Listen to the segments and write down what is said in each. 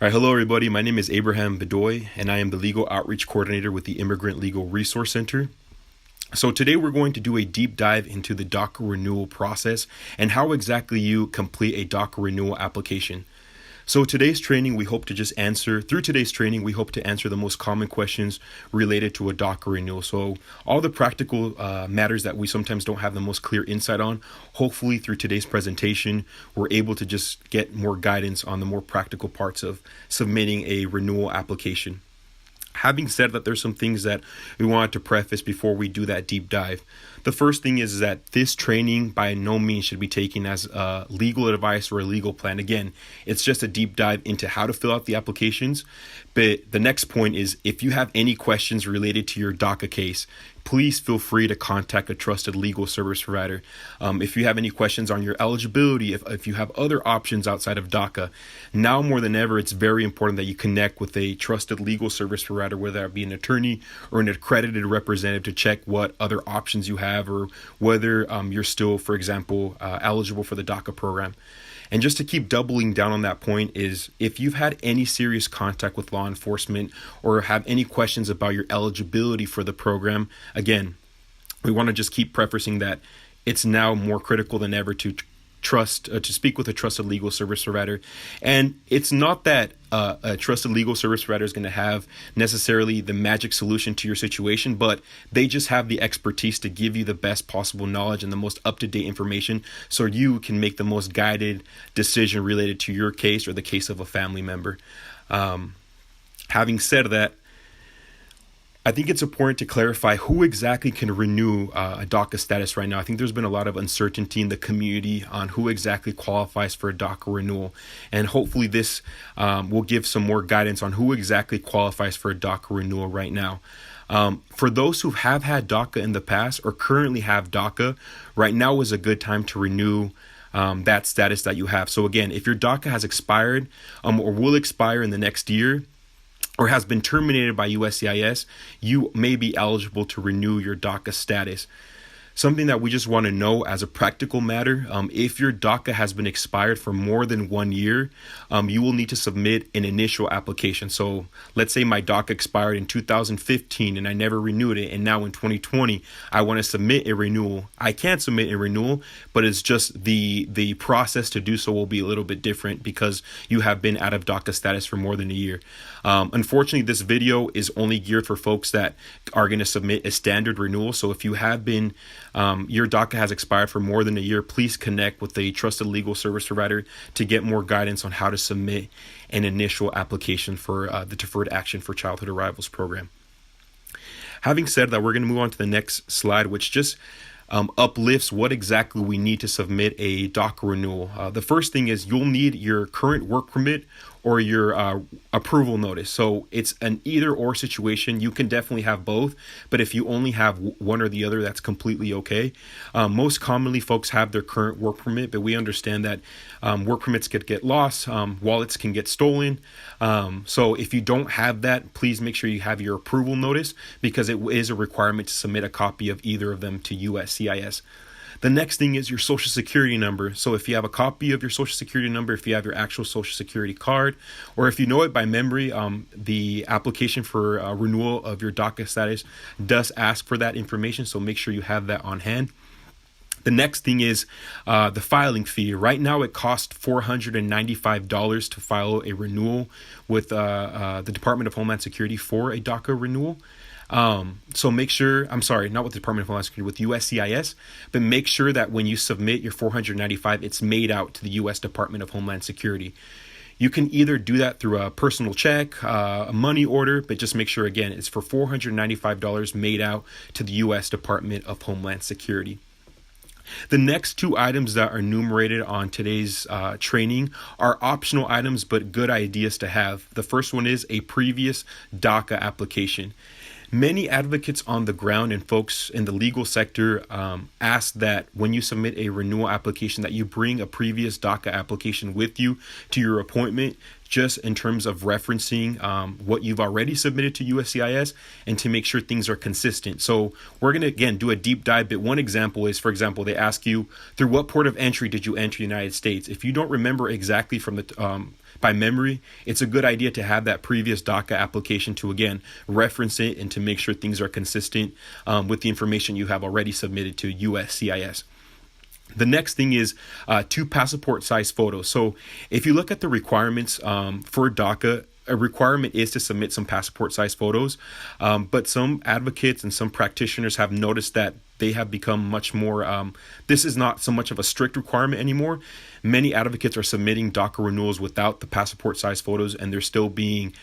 All right, hello everybody. My name is Abraham Bedoy, and I am the Legal Outreach Coordinator with the Immigrant Legal Resource Center. So today we're going to do a deep dive into the DACA renewal process and how exactly you complete a DACA renewal application. So through today's training, we hope to answer the most common questions related to a DACA renewal. So all the practical matters that we sometimes don't have the most clear insight on, hopefully through today's presentation, we're able to just get more guidance on the more practical parts of submitting a renewal application. Having said that, there's some things that we wanted to preface before we do that deep dive. The first thing is that this training by no means should be taken as legal advice or a legal plan. Again, it's just a deep dive into how to fill out the applications. But the next point is, if you have any questions related to your DACA case, please feel free to contact a trusted legal service provider. If you have any questions on your eligibility, if you have other options outside of DACA, now more than ever, it's very important that you connect with a trusted legal service provider, whether that be an attorney or an accredited representative, to check what other options you have or whether you're still, for example, eligible for the DACA program. And just to keep doubling down on that point is, if you've had any serious contact with law enforcement or have any questions about your eligibility for the program, again, we want to just keep prefacing that it's now more critical than ever to speak with a trusted legal service provider. And it's not that a trusted legal service provider is going to have necessarily the magic solution to your situation, but they just have the expertise to give you the best possible knowledge and the most up-to-date information so you can make the most guided decision related to your case or the case of a family member. Having said that, I think it's important to clarify who exactly can renew a DACA status right now. I think there's been a lot of uncertainty in the community on who exactly qualifies for a DACA renewal. And hopefully this will give some more guidance on who exactly qualifies for a DACA renewal right now. For those who have had DACA in the past or currently have DACA, right now is a good time to renew that status that you have. So again, if your DACA has expired or will expire in the next year, or has been terminated by USCIS, you may be eligible to renew your DACA status. Something that we just want to know as a practical matter, if your DACA has been expired for more than 1 year, you will need to submit an initial application. So let's say my DACA expired in 2015 and I never renewed it, and now in 2020, I want to submit a renewal. I can't submit a renewal, but it's just the process to do so will be a little bit different because you have been out of DACA status for more than a year. Unfortunately, this video is only geared for folks that are going to submit a standard renewal. So if you have been your DACA has expired for more than a year, please connect with a trusted legal service provider to get more guidance on how to submit an initial application for the Deferred Action for Childhood Arrivals program. Having said that, we're going to move on to the next slide, which just uplifts what exactly we need to submit a DACA renewal. The first thing is you'll need your current work permit or your approval notice. So it's an either or situation. You can definitely have both, but if you only have one or the other, that's completely okay. Most commonly, folks have their current work permit, but we understand that work permits could get lost, wallets can get stolen. So if you don't have that, please make sure you have your approval notice, because it is a requirement to submit a copy of either of them to USCIS. The next thing is your social security number. So if you have a copy of your social security number, if you have your actual social security card, or if you know it by memory, the application for renewal of your DACA status does ask for that information. So make sure you have that on hand. The next thing is the filing fee. Right now, it costs $495 to file a renewal with the Department of Homeland Security for a DACA renewal. So make sure, not with the Department of Homeland Security, with USCIS, but make sure that when you submit your $495, it's made out to the U.S. Department of Homeland Security. You can either do that through a personal check, a money order, but just make sure, again, it's for $495 made out to the U.S. Department of Homeland Security. The next two items that are enumerated on today's training are optional items, but good ideas to have. The first one is a previous DACA application. Many advocates on the ground and folks in the legal sector ask that when you submit a renewal application that you bring a previous DACA application with you to your appointment, just in terms of referencing what you've already submitted to USCIS and to make sure things are consistent. So we're going to, again, do a deep dive. But one example is, for example, they ask you, through what port of entry did you enter the United States? If you don't remember exactly from the by memory, it's a good idea to have that previous DACA application to, again, reference it and to make sure things are consistent with the information you have already submitted to USCIS. The next thing is 2 passport size photos. So if you look at the requirements for DACA, a requirement is to submit some passport size photos. But some advocates and some practitioners have noticed that they have become much more, this is not so much of a strict requirement anymore. Many advocates are submitting DACA renewals without the passport size photos, and they're still being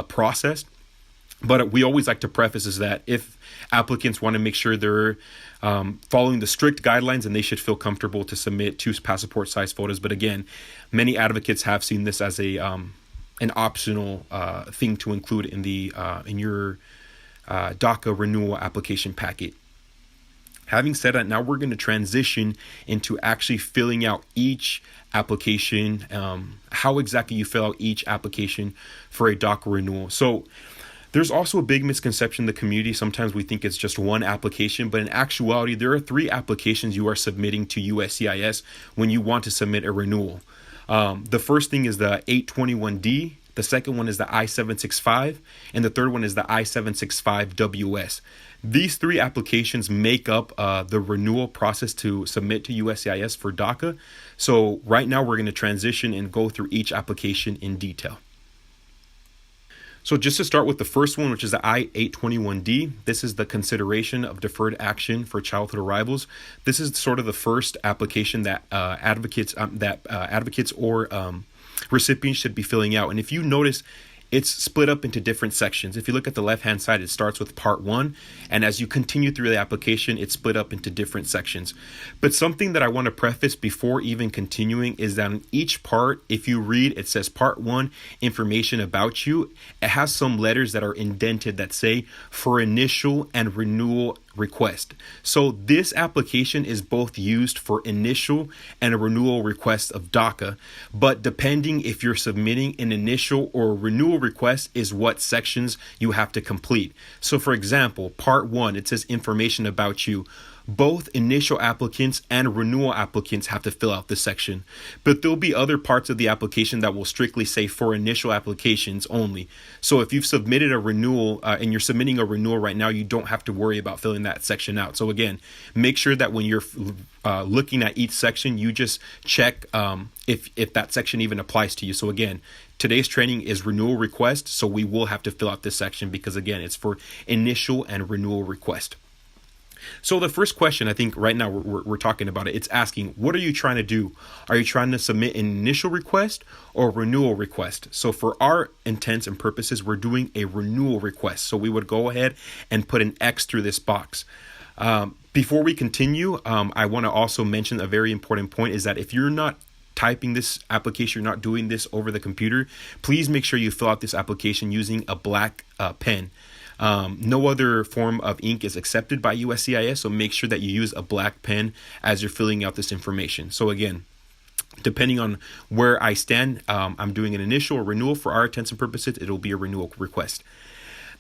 processed. But we always like to preface is that if applicants want to make sure they're following the strict guidelines, and they should feel comfortable to submit 2 passport size photos. But again, many advocates have seen this as a an optional thing to include in the in your DACA renewal application packet. Having said that, now we're going to transition into actually filling out each application, how exactly you fill out each application for a DACA renewal. So there's also a big misconception in the community. Sometimes we think it's just one application, but in actuality, there are 3 applications you are submitting to USCIS when you want to submit a renewal. The first thing is the 821D, the second one is the I-765, and the third one is the I-765WS. These 3 applications make up the renewal process to submit to USCIS for DACA. So right now we're going to transition and go through each application in detail. So just to start with the first one, which is the I-821D, this is the consideration of deferred action for childhood arrivals. This is sort of the first application that advocates or recipients should be filling out. And if you notice, it's split up into different sections. If you look at the left-hand side, it starts with part 1. And as you continue through the application, it's split up into different sections. But something that I want to preface before even continuing is that in each part, if you read, it says part 1, information about you. It has some letters that are indented that say for initial and renewal request. So this application is both used for initial and a renewal request of DACA, but depending if you're submitting an initial or a renewal request is what sections you have to complete. So for example, part 1, it says information about you. Both initial applicants and renewal applicants have to fill out this section, but there'll be other parts of the application that will strictly say for initial applications only. So if you've submitted a renewal and you're submitting a renewal right now, you don't have to worry about filling that section out. So again, make sure that when you're looking at each section, you just check if that section even applies to you. So again, today's training is renewal request, so we will have to fill out this section because again, it's for initial and renewal request. So the first question, I think right now we're talking about it. It's asking, what are you trying to do? Are you trying to submit an initial request or a renewal request? So for our intents and purposes, we're doing a renewal request. So we would go ahead and put an X through this box. Before we continue, I want to also mention a very important point is that if you're not typing this application, you're not doing this over the computer, please make sure you fill out this application using a black pen. No other form of ink is accepted by USCIS, so make sure that you use a black pen as you're filling out this information. So again, depending on where I stand, I'm doing an initial or renewal. For our intents and purposes, it'll be a renewal request.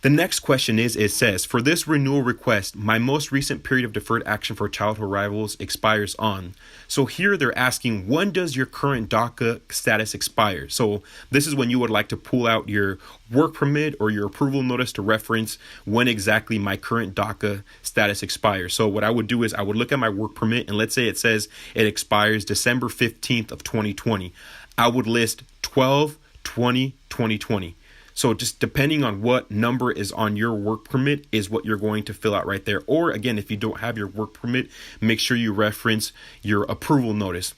The next question is, it says, for this renewal request, my most recent period of deferred action for childhood arrivals expires on. So here they're asking, when does your current DACA status expire? So this is when you would like to pull out your work permit or your approval notice to reference when exactly my current DACA status expires. So what I would do is I would look at my work permit, and let's say it says it expires December 15th of 2020. I would list 12/20/2020. So just depending on what number is on your work permit is what you're going to fill out right there. Or again, if you don't have your work permit, make sure you reference your approval notice.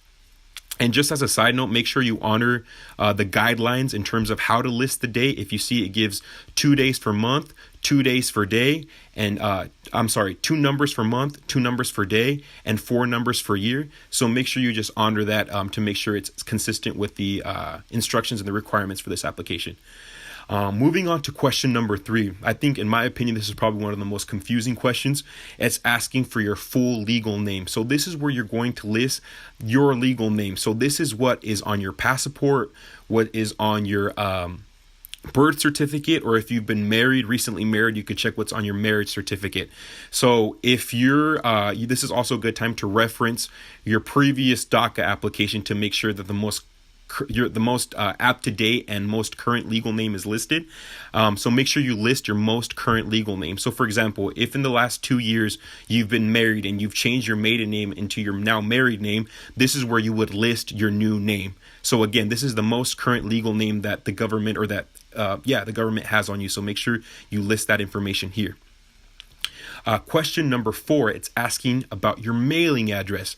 And just as a side note, make sure you honor the guidelines in terms of how to list the day. If you see it gives 2 days for month, 2 days for day, and 2 numbers for month, 2 numbers for day, and 4 numbers for year. So make sure you just honor that to make sure it's consistent with the instructions and the requirements for this application. Moving on to question number 3. I think, in my opinion, this is probably one of the most confusing questions. It's asking for your full legal name. So this is where you're going to list your legal name. So this is what is on your passport, what is on your birth certificate, or if you've been married, recently married, you could check what's on your marriage certificate. So if you're, this is also a good time to reference your previous DACA application to make sure that the most up to date and most current legal name is listed. So make sure you list your most current legal name. So for example, if in the last 2 years you've been married and you've changed your maiden name into your now married name, this is where you would list your new name. So again, this is the most current legal name that the government the government has on you. So make sure you list that information here. Question number 4, it's asking about your mailing address.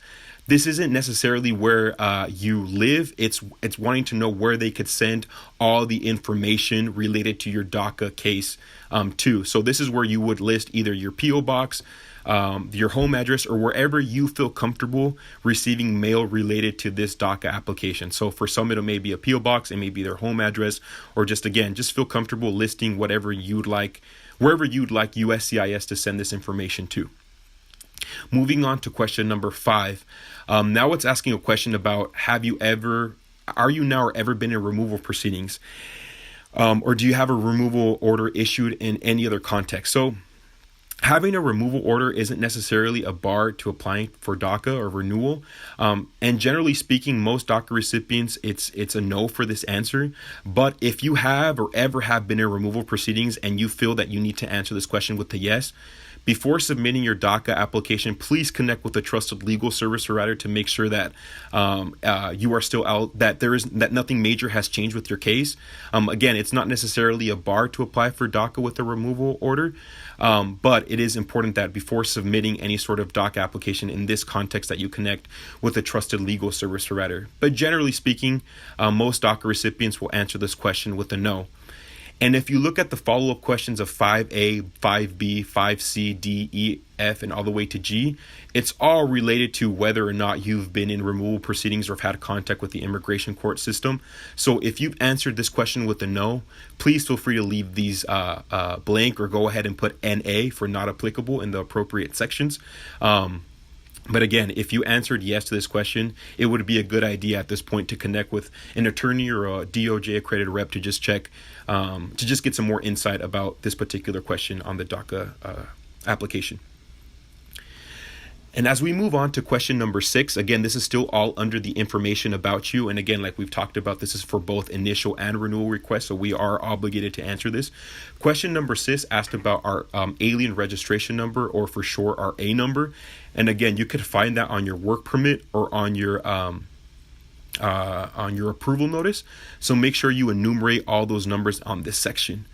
This isn't necessarily where you live. It's wanting to know where they could send all the information related to your DACA case to. So this is where you would list either your P.O. box, your home address, or wherever you feel comfortable receiving mail related to this DACA application. So for some, it may be a P.O. box, it may be their home address, or just feel comfortable listing whatever you'd like, wherever you'd like USCIS to send this information to. Moving on to question number 5. Now it's asking a question about are you now or ever been in removal proceedings? Or do you have a removal order issued in any other context? So having a removal order isn't necessarily a bar to applying for DACA or renewal. And generally speaking, most DACA recipients, it's a no for this answer. But if you have or ever have been in removal proceedings and you feel that you need to answer this question with a yes, before submitting your DACA application, please connect with a trusted legal service provider to make sure that you are still out, that nothing major has changed with your case. Again, it's not necessarily a bar to apply for DACA with a removal order, but it is important that before submitting any sort of DACA application in this context that you connect with a trusted legal service provider. But generally speaking, most DACA recipients will answer this question with a no. And if you look at the follow-up questions of 5A, 5B, 5C, D, E, F, and all the way to G, it's all related to whether or not you've been in removal proceedings or have had contact with the immigration court system. So if you've answered this question with a no, please feel free to leave these blank or go ahead and put NA for not applicable in the appropriate sections. But again, if you answered yes to this question, it would be a good idea at this point to connect with an attorney or a DOJ accredited rep to just check, to just get some more insight about this particular question on the DACA application. And as we move on to question number 6, again, this is still all under the information about you. And again, like we've talked about, this is for both initial and renewal requests, so we are obligated to answer this. Question number 6 asked about our alien registration number, or for short, our A number. And again, you could find that on your work permit or on your approval notice. So make sure you enumerate all those numbers on this section.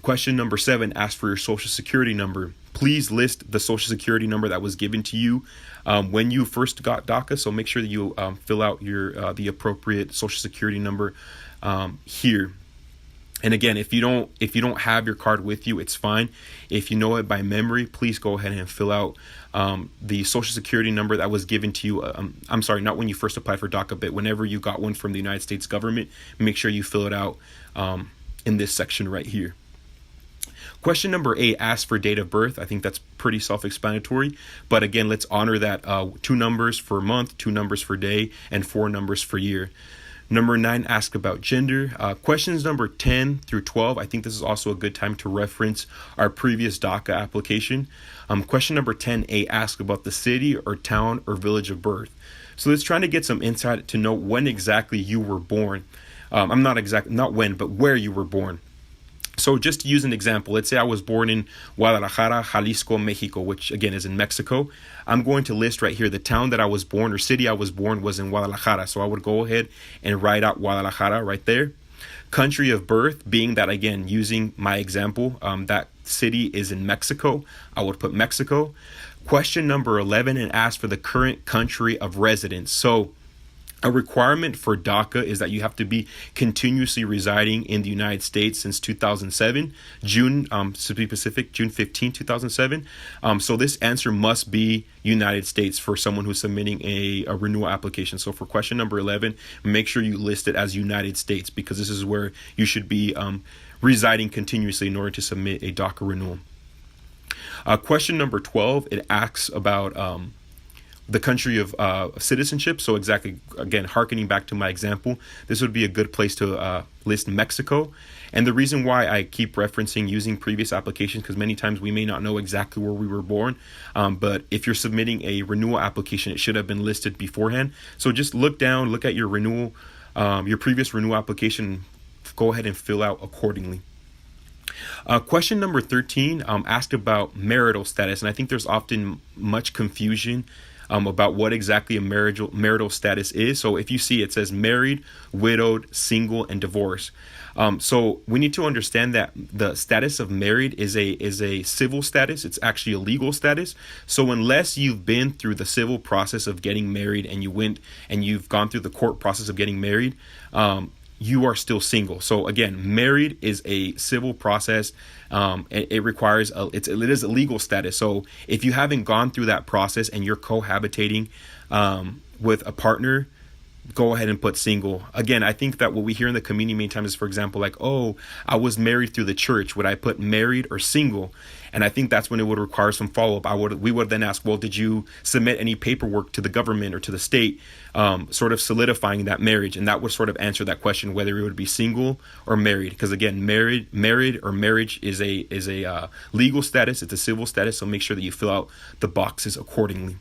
Question number 7 asks for your social security number. Please list the social security number that was given to you when you first got DACA. So make sure that you fill out the appropriate social security number here. And again, if you don't have your card with you, it's fine. If you know it by memory, please go ahead and fill out the social security number that was given to you. I'm sorry, not when you first applied for DACA, but whenever you got one from the United States government, make sure you fill it out in this section right here. Question number 8 asks for date of birth. I think that's pretty self-explanatory. But again, let's honor that 2 numbers for month, 2 numbers for day, and 4 numbers for year. Number 9 asks about gender. Questions number 10 through 12, I think this is also a good time to reference our previous DACA application. Question number 10A asks about the city or town or village of birth. So it's trying to get some insight to know when exactly you were born. Not when, but where you were born. So just to use an example, let's say I was born in Guadalajara, Jalisco, Mexico, which again is in Mexico. I'm going to list right here the town that I was born or city I was born was in Guadalajara. So I would go ahead and write out Guadalajara right there. Country of birth, being that, again, using my example, that city is in Mexico, I would put Mexico. Question number 11 and ask for the current country of residence. So a requirement for DACA is that you have to be continuously residing in the United States since 2007, June 15, 2007. So this answer must be United States for someone who's submitting a renewal application. So for question number 11, make sure you list it as United States, because this is where you should be residing continuously in order to submit a DACA renewal. Question number 12, it asks about the country of citizenship. So exactly, again, hearkening back to my example, this would be a good place to list Mexico. And the reason why I keep referencing using previous applications, because many times we may not know exactly where we were born. But if you're submitting a renewal application, it should have been listed beforehand. So just look at your renewal, your previous renewal application, go ahead and fill out accordingly. Question number 13 asked about marital status. And I think there's often much confusion about what exactly a marital status is. So if you see it says married, widowed, single, and divorced. So we need to understand that the status of married is a civil status. It's actually a legal status. So unless you've been through the civil process of getting married and you've gone through the court process of getting married, you are still single. So again, married is a civil process. It requires it is a legal status. So if you haven't gone through that process and you're cohabitating with a partner, go ahead and put single. Again, I think that what we hear in the community many times is, for example, like, oh, I was married through the church. Would I put married or single? And I think that's when it would require some follow-up. We would then ask, well, did you submit any paperwork to the government or to the state, sort of solidifying that marriage? And that would sort of answer that question, whether it would be single or married. Because again, married or marriage is a legal status. It's a civil status. So make sure that you fill out the boxes accordingly.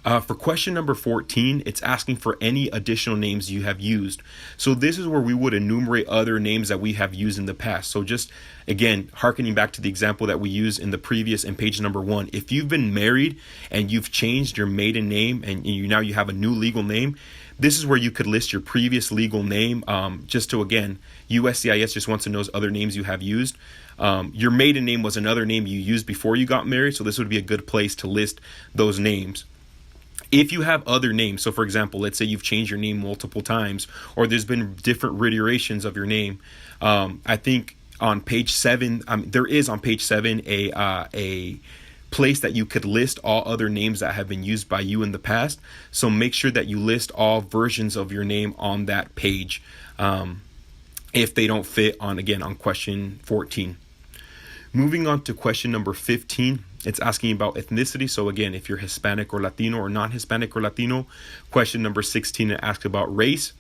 For question number 14, it's asking for any additional names you have used. So this is where we would enumerate other names that we have used in the past. So just, again, hearkening back to the example that we used in the previous and page number 1. If you've been married and you've changed your maiden name and now you have a new legal name, this is where you could list your previous legal name. Just to, again, USCIS just wants to know other names you have used. Your maiden name was another name you used before you got married. So this would be a good place to list those names. If you have other names, so for example, let's say you've changed your name multiple times, or there's been different reiterations of your name, I think on page 7, there is on page 7 a place that you could list all other names that have been used by you in the past. So make sure that you list all versions of your name on that page if they don't fit on question 14. Moving on to question number 15, it's asking about ethnicity. So again, if you're Hispanic or Latino or non-Hispanic or Latino. Question number 16, it asks about race.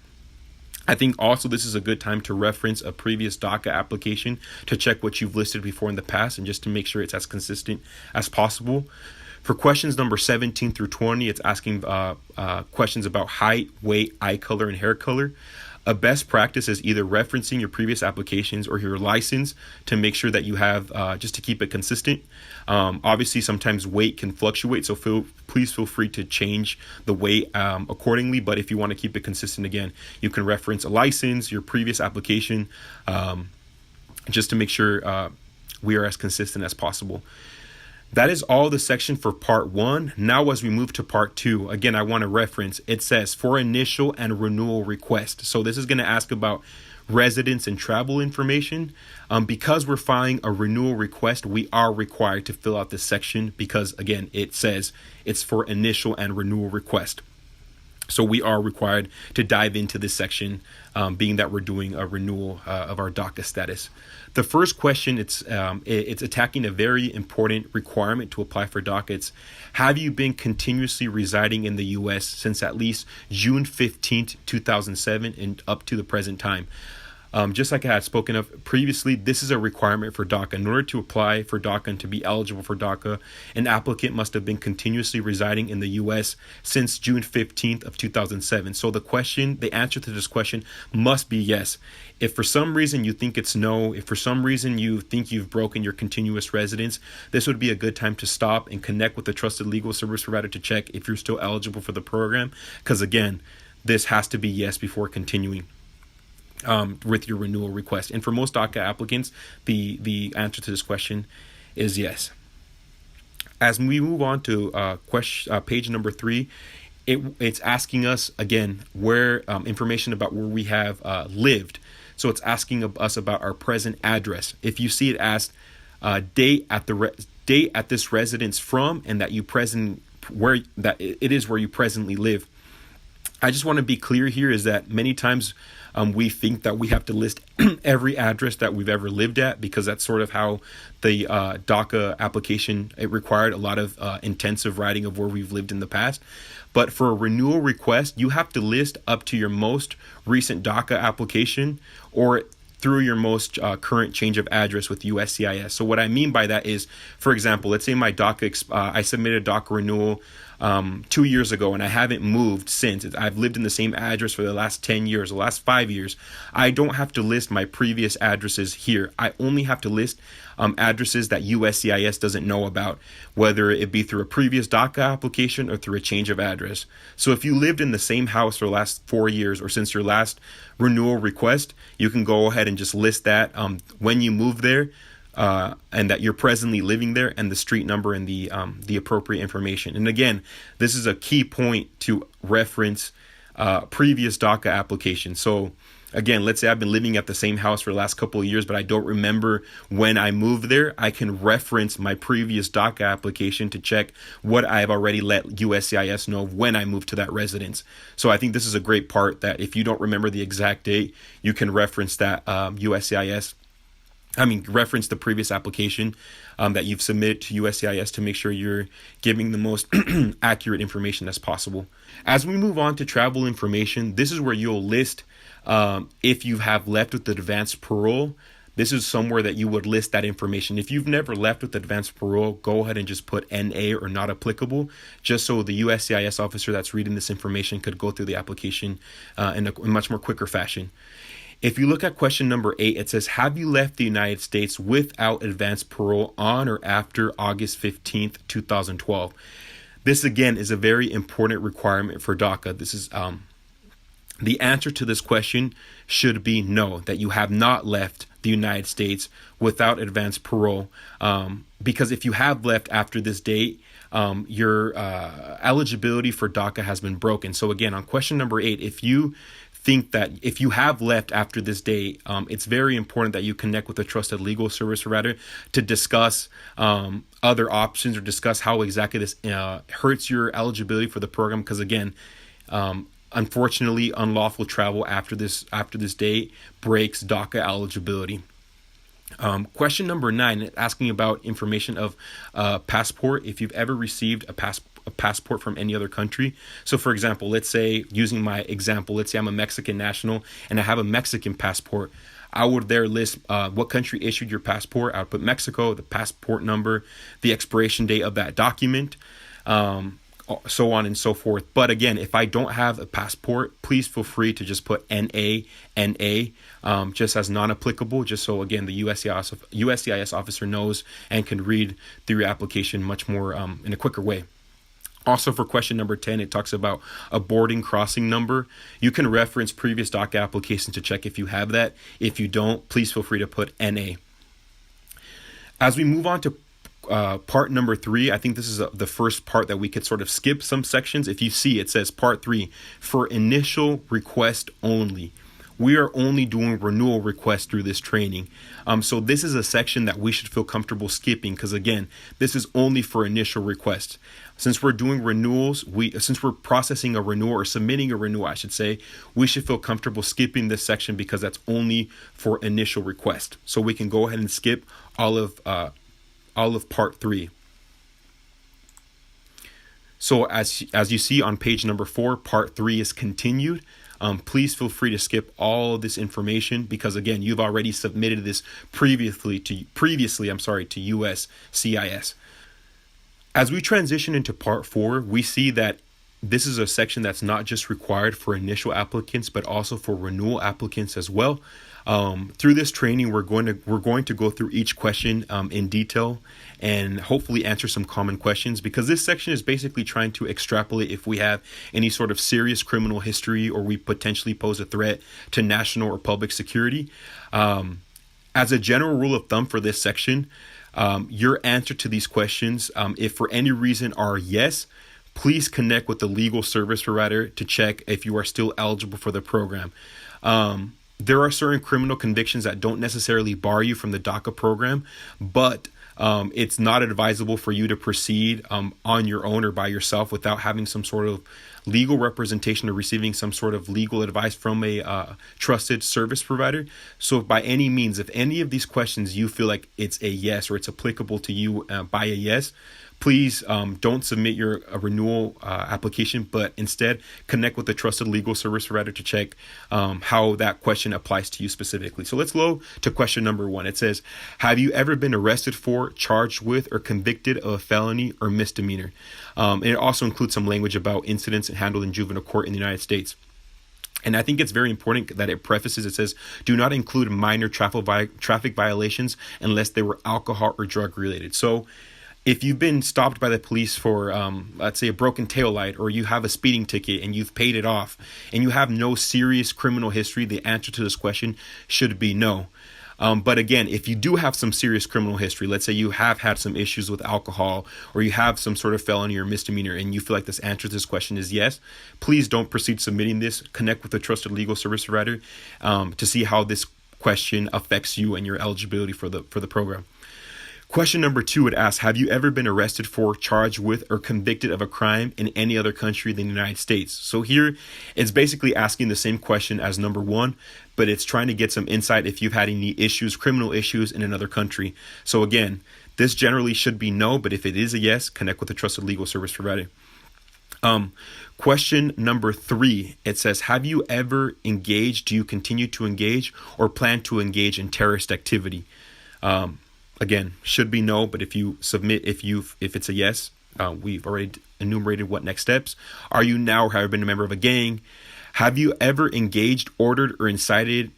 I think also this is a good time to reference a previous DACA application to check what you've listed before in the past and just to make sure it's as consistent as possible. For questions number 17 through 20, it's asking questions about height, weight, eye color, and hair color. A best practice is either referencing your previous applications or your license to make sure that you have, just to keep it consistent. Obviously, sometimes weight can fluctuate, so please feel free to change the weight accordingly. But if you want to keep it consistent, again, you can reference a license, your previous application, just to make sure we are as consistent as possible. That is all the section for part 1. Now, as we move to part 2, again, I want to reference, it says for initial and renewal request. So this is going to ask about residence and travel information. Because we're filing a renewal request, we are required to fill out this section because, again, it says it's for initial and renewal request. So we are required to dive into this section, being that we're doing a renewal of our DACA status. The first question, it's attacking a very important requirement to apply for DACA. It's, have you been continuously residing in the U.S. since at least June 15th, 2007 and up to the present time? Just like I had spoken of previously, this is a requirement for DACA. In order to apply for DACA and to be eligible for DACA, an applicant must have been continuously residing in the U.S. since June 15th of 2007. So the answer to this question must be yes. If for some reason you think it's no, if for some reason you think you've broken your continuous residence, this would be a good time to stop and connect with a trusted legal service provider to check if you're still eligible for the program. Because again, this has to be yes before continuing with your renewal request. And for most DACA applicants, the answer to this question is yes. As we move on to page number 3, it's asking us again where information about where we have lived. So it's asking us about our present address. If you see it asked date at this residence from, and that it is where you presently live. I just want to be clear here is that many times we think that we have to list every address that we've ever lived at, because that's sort of how the DACA application, it required a lot of intensive writing of where we've lived in the past. But for a renewal request, you have to list up to your most recent DACA application or through your most current change of address with USCIS. So what I mean by that is, for example, let's say my DACA, I submitted DACA renewal 2 years ago and I haven't moved since. I've lived in the same address for the last 10 years, the last 5 years. I don't have to list my previous addresses here. I only have to list addresses that USCIS doesn't know about, whether it be through a previous DACA application or through a change of address. So if you lived in the same house for the last 4 years or since your last renewal request, you can go ahead and just list that when you move there, and that you're presently living there, and the street number and the appropriate information. And again, this is a key point to reference previous DACA applications. So again, let's say I've been living at the same house for the last couple of years, but I don't remember when I moved there. I can reference my previous DACA application to check what I've already let USCIS know when I moved to that residence. So I think this is a great part, that if you don't remember the exact date, you can reference that reference the previous application that you've submitted to USCIS to make sure you're giving the most accurate information as possible. As we move on to travel information, this is where you'll list if you have left with advanced parole. This is somewhere that you would list that information. If you've never left with advanced parole, go ahead and just put NA or not applicable, just so the USCIS officer that's reading this information could go through the application in a much more quicker fashion. If you look at question number 8, it says, have you left the United States without advanced parole on or after August 15th, 2012? This, again, is a very important requirement for DACA. This is the answer to this question should be no, that you have not left the United States without advanced parole. Because if you have left after this date, your eligibility for DACA has been broken. So again, on question number 8, if you think that if you have left after this date, it's very important that you connect with a trusted legal service provider to discuss other options or discuss how exactly this hurts your eligibility for the program. Because again, unfortunately, unlawful travel after this date breaks DACA eligibility. Question number 9, asking about information of passport. If you've ever received a passport from any other country. So for example, let's say, using my example, let's say I'm a Mexican national and I have a Mexican passport. I would there list what country issued your passport. I would put Mexico, the passport number, the expiration date of that document, so on and so forth. But again, if I don't have a passport, please feel free to just put NA, just as non-applicable, just so again the USCIS officer knows and can read through your application much more in a quicker way. Also, for question number 10, it talks about a boarding crossing number. You can reference previous DACA applications to check if you have that. If you don't, please feel free to put NA. As we move on to part number 3, I think this is the first part that we could sort of skip some sections. If you see, it says part 3, for initial request only. We are only doing renewal requests through this training. So this is a section that we should feel comfortable skipping, because again, this is only for initial requests. Since we're doing renewals, since we're processing a renewal or submitting a renewal, I should say, we should feel comfortable skipping this section because that's only for initial request. So we can go ahead and skip all of part 3. So as you see on page number 4, part 3 is continued. Please feel free to skip all of this information because again, you've already submitted this previously to USCIS. As we transition into part 4, we see that this is a section that's not just required for initial applicants, but also for renewal applicants as well. Through this training, we're going to go through each question in detail and hopefully answer some common questions, because this section is basically trying to extrapolate if we have any sort of serious criminal history or we potentially pose a threat to national or public security. As a general rule of thumb for this section, your answer to these questions, if for any reason are yes, please connect with the legal service provider to check if you are still eligible for the program. There are certain criminal convictions that don't necessarily bar you from the DACA program, but It's not advisable for you to proceed on your own or by yourself without having some sort of legal representation or receiving some sort of legal advice from a trusted service provider. So by any means, if any of these questions you feel like it's a yes or it's applicable to you by a yes, please don't submit your renewal application, but instead connect with a trusted legal service provider to check how that question applies to you specifically. So let's go to question number 1. It says, have you ever been arrested for, charged with, or convicted of a felony or misdemeanor? And it also includes some language about incidents handled in juvenile court in the United States. And I think it's very important that it prefaces, it says, do not include minor traffic violations unless they were alcohol or drug related. So if you've been stopped by the police for, let's say, a broken taillight, or you have a speeding ticket and you've paid it off and you have no serious criminal history, the answer to this question should be no. But again, if you do have some serious criminal history, let's say you have had some issues with alcohol or you have some sort of felony or misdemeanor and you feel like this answer to this question is yes, please don't proceed submitting this. Connect with a trusted legal service provider to see how this question affects you and your eligibility for the program. Question number 2 would ask, have you ever been arrested for, charged with, or convicted of a crime in any other country than the United States? So here it's basically asking the same question as number 1, but it's trying to get some insight if you've had any issues, criminal issues in another country. So again, this generally should be no, but if it is a yes, connect with a trusted legal service provider. Question number 3, it says, have you ever engaged, do you continue to engage, or plan to engage in terrorist activity? Again, should be no, but if you submit, if it's a yes, we've already enumerated what next steps. Are you now or have been a member of a gang? Have you ever engaged, ordered, or incited,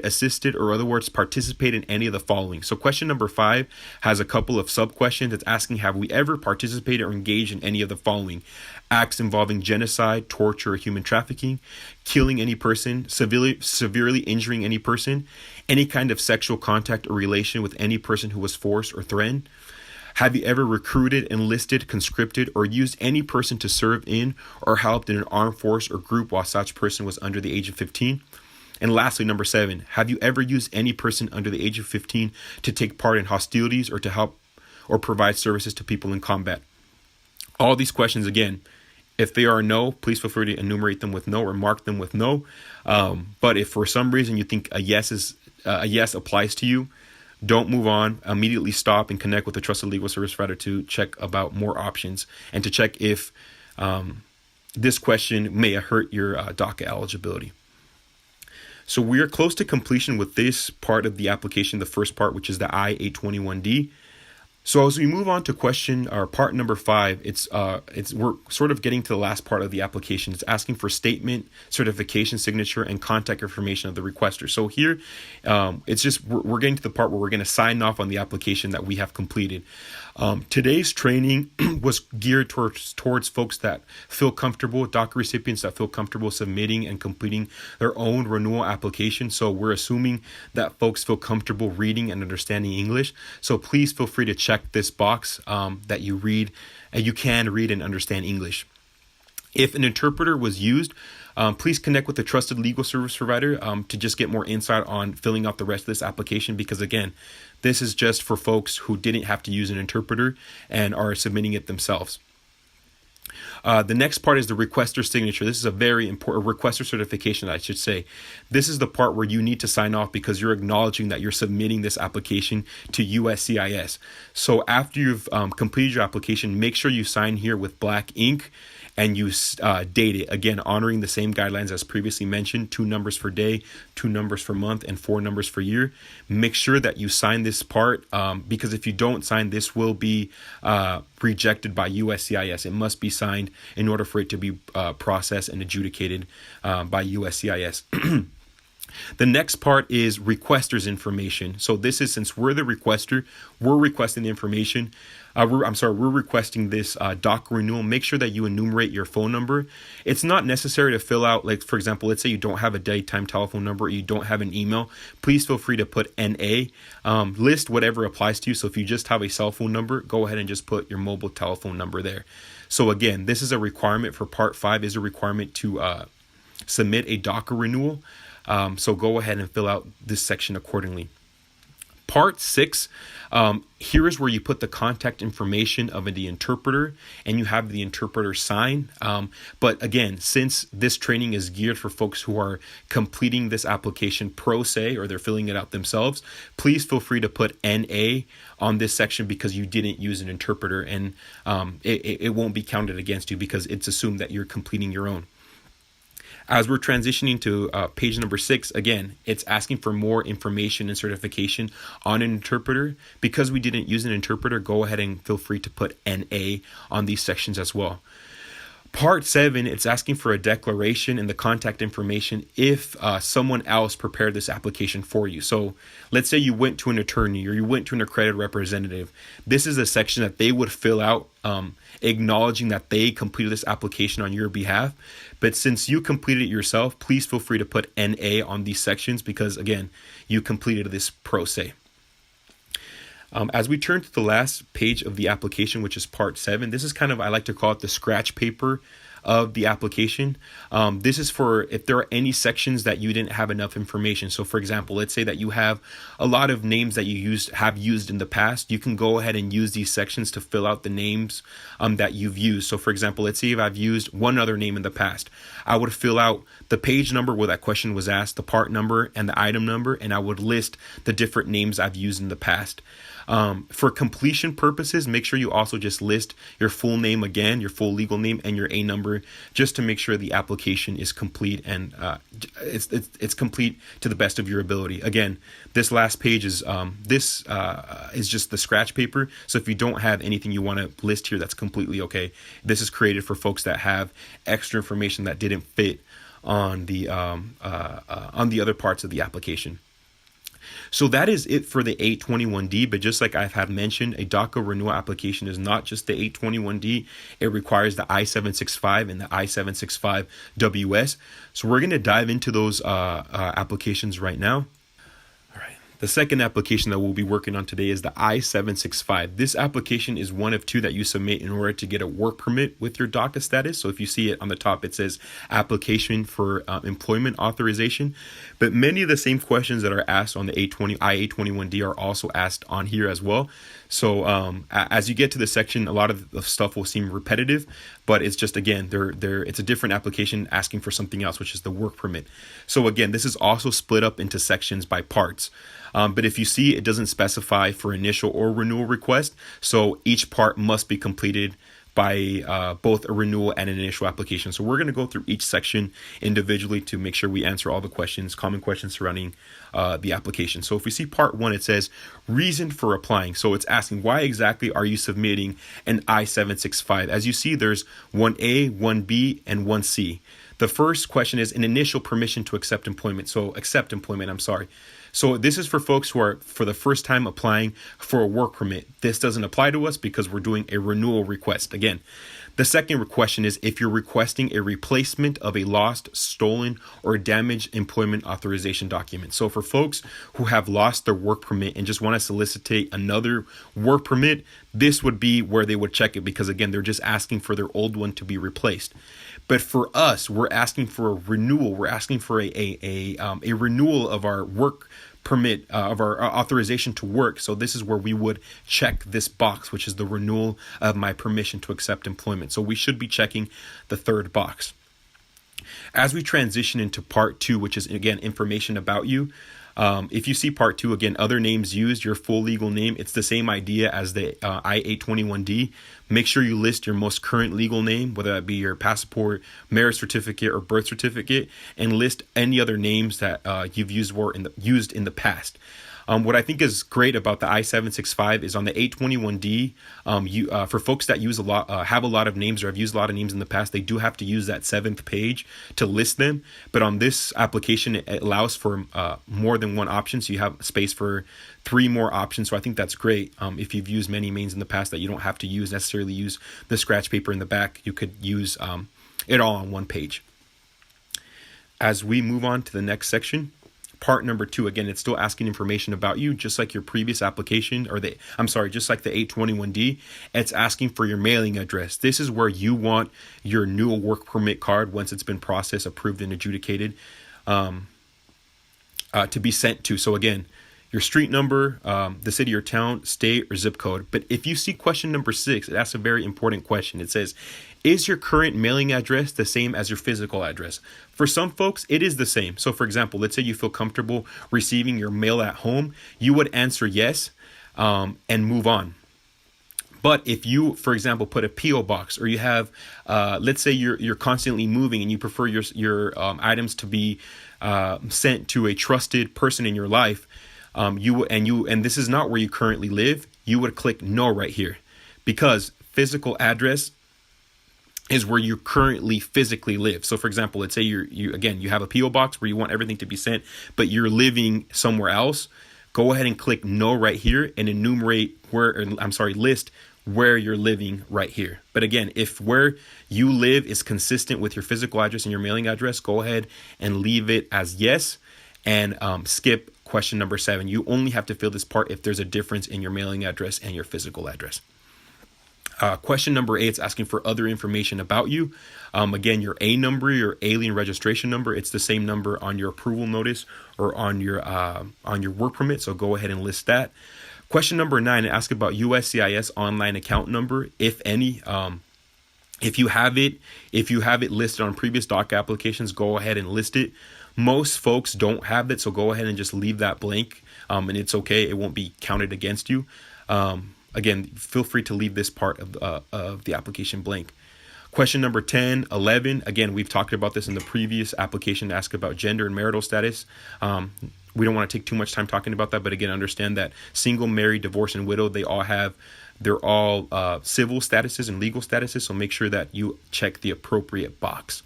assisted, or other words, participate in any of the following? So question number 5 has a couple of sub-questions. It's asking, have we ever participated or engaged in any of the following? Acts involving genocide, torture, or human trafficking, killing any person, severely injuring any person, any kind of sexual contact or relation with any person who was forced or threatened? Have you ever recruited, enlisted, conscripted, or used any person to serve in or helped in an armed force or group while such person was under the age of 15? And lastly, number 7, have you ever used any person under the age of 15 to take part in hostilities or to help or provide services to people in combat? All these questions, again, if they are no, please feel free to enumerate them with no or mark them with no. But if for some reason you think a yes applies to you, don't move on. Immediately stop and connect with a trusted legal service provider to check about more options and to check if this question may hurt your DACA eligibility. So we are close to completion with this part of the application, the first part, which is the I-821D. So as we move on to question or part number 5, we're sort of getting to the last part of the application. It's asking for statement, certification, signature, and contact information of the requester. So here, we're getting to the part where we're going to sign off on the application that we have completed. Today's training was geared towards folks that feel comfortable, DACA recipients that feel comfortable submitting and completing their own renewal application. So we're assuming that folks feel comfortable reading and understanding English. So please feel free to check this box that you read and you can read and understand English. If an interpreter was used, please connect with a trusted legal service provider to just get more insight on filling out the rest of this application, because again, this is just for folks who didn't have to use an interpreter and are submitting it themselves. The next part is the requester signature. This is a very important requester certification, I should say. This is the part where you need to sign off because you're acknowledging that you're submitting this application to USCIS. So after you've completed your application, make sure you sign here with black ink and you date it. Again, honoring the same guidelines as previously mentioned, 2 numbers for day, 2 numbers for month, and 4 numbers for year. Make sure that you sign this part because if you don't sign, this will be rejected by USCIS. It must be signed in order for it to be processed and adjudicated by USCIS. The next part is requester's information. So this is, since we're the requester, we're requesting the information. We're requesting this DACA renewal. Make sure that you enumerate your phone number. It's not necessary to fill out, like, for example, let's say you don't have a daytime telephone number or you don't have an email. Please feel free to put NA. List whatever applies to you. So if you just have a cell phone number, go ahead and just put your mobile telephone number there. So again, this is a requirement for part 5 is a requirement to submit a DACA renewal. So go ahead and fill out this section accordingly. Part 6, here is where you put the contact information of the interpreter and you have the interpreter sign. But again, since this training is geared for folks who are completing this application pro se, or they're filling it out themselves, please feel free to put NA on this section because you didn't use an interpreter, and it won't be counted against you because it's assumed that you're completing your own. As we're transitioning to page number 6, again, it's asking for more information and certification on an interpreter. Because we didn't use an interpreter, go ahead and feel free to put NA on these sections as well. Part 7, it's asking for a declaration and the contact information if someone else prepared this application for you. So let's say you went to an attorney or you went to an accredited representative. This is a section that they would fill out acknowledging that they completed this application on your behalf. But since you completed it yourself, please feel free to put NA on these sections because, again, you completed this pro se. As we turn to the last page of the application, which is part 7, this is kind of, I like to call it the scratch paper of the application. This is for if there are any sections that you didn't have enough information. So for example, let's say that you have a lot of names that you have used in the past. You can go ahead and use these sections to fill out the names that you've used. So for example, let's say if I've used one other name in the past, I would fill out the page number where that question was asked, the part number and the item number, and I would list the different names I've used in the past. For completion purposes, make sure you also just list your full name again, your full legal name and your A number, just to make sure the application is complete and it's complete to the best of your ability. Again, this last page is just the scratch paper. So if you don't have anything you want to list here, that's completely okay. This is created for folks that have extra information that didn't fit on the other parts of the application. So that is it for the 821D, but just like I've had mentioned, a DACA renewal application is not just the 821D. It requires the I-765 and the I-765WS. So we're going to dive into those applications right now. The second application that we'll be working on today is the I-765. This application is one of two that you submit in order to get a work permit with your DACA status. So if you see it on the top, it says application for employment authorization. But many of the same questions that are asked on the I-821D are also asked on here as well. So as you get to the section, a lot of the stuff will seem repetitive, but it's just, again, it's a different application asking for something else, which is the work permit. So again, this is also split up into sections by parts. But if you see, it doesn't specify for initial or renewal request. So each part must be completed by both a renewal and an initial application. So we're going to go through each section individually to make sure we answer all the questions, common questions surrounding the application. So if we see part 1, it says reason for applying. So it's asking, why exactly are you submitting an I-765? As you see, there's 1A, 1B, and 1C. The first question is an initial permission to accept employment. So So this is for folks who are for the first time applying for a work permit. This doesn't apply to us because we're doing a renewal request. Again, the second question is if you're requesting a replacement of a lost, stolen, or damaged employment authorization document. So for folks who have lost their work permit and just want to solicitate another work permit, this would be where they would check it because, again, they're just asking for their old one to be replaced. But for us, we're asking for a renewal. We're asking for a renewal of our work permit, of our authorization to work. So this is where we would check this box, which is the renewal of my permission to accept employment. So we should be checking the third box. As we transition into part 2, which is, again, information about you, if you see part 2, again, other names used, your full legal name, it's the same idea as the I-821D. Make sure you list your most current legal name, whether that be your passport, marriage certificate, or birth certificate, and list any other names that you've used in the past. What I think is great about the I-765 is on the 821D, for folks that use have a lot of names or have used a lot of names in the past, they do have to use that 7th page to list them. But on this application, it allows for more than one option. So you have space for 3 more options. So I think that's great. If you've used many names in the past that you don't have to necessarily use the scratch paper in the back, you could use it all on one page. As we move on to the next section, part number 2, again, it's still asking information about you, just like your previous application, just like the 821D. It's asking for your mailing address. This is where you want your new work permit card, once it's been processed, approved, and adjudicated, to be sent to. So again, your street number, the city or town, state, or zip code. But if you see question number 6, it asks a very important question. It says, is your current mailing address the same as your physical address? For some folks, it is the same. So for example, let's say you feel comfortable receiving your mail at home, you would answer yes and move on. But if you, for example, put a P.O. box, or you have, let's say you're constantly moving and you prefer your items to be sent to a trusted person in your life, and this is not where you currently live, you would click no right here, because physical address is where you currently physically live. So for example, let's say you have a P.O. box where you want everything to be sent, but you're living somewhere else. Go ahead and click no right here and list where you're living right here. But again, if where you live is consistent with your physical address and your mailing address, go ahead and leave it as yes and skip question number 7. You only have to fill this part if there's a difference in your mailing address and your physical address. Question number 8 is asking for other information about you. Again, your A number, your alien registration number, it's the same number on your approval notice or on your work permit. So go ahead and list that. Question number 9, ask about USCIS online account number, if any. If you have it listed on previous DACA applications, go ahead and list it. Most folks don't have it, so go ahead and just leave that blank, and it's okay. It won't be counted against you. Again, feel free to leave this part of the application blank. Question number 10, 11. Again, we've talked about this in the previous application. Ask about gender and marital status. We don't want to take too much time talking about that, but again, understand that single, married, divorced, and widowed, they're all civil statuses and legal statuses. So make sure that you check the appropriate box.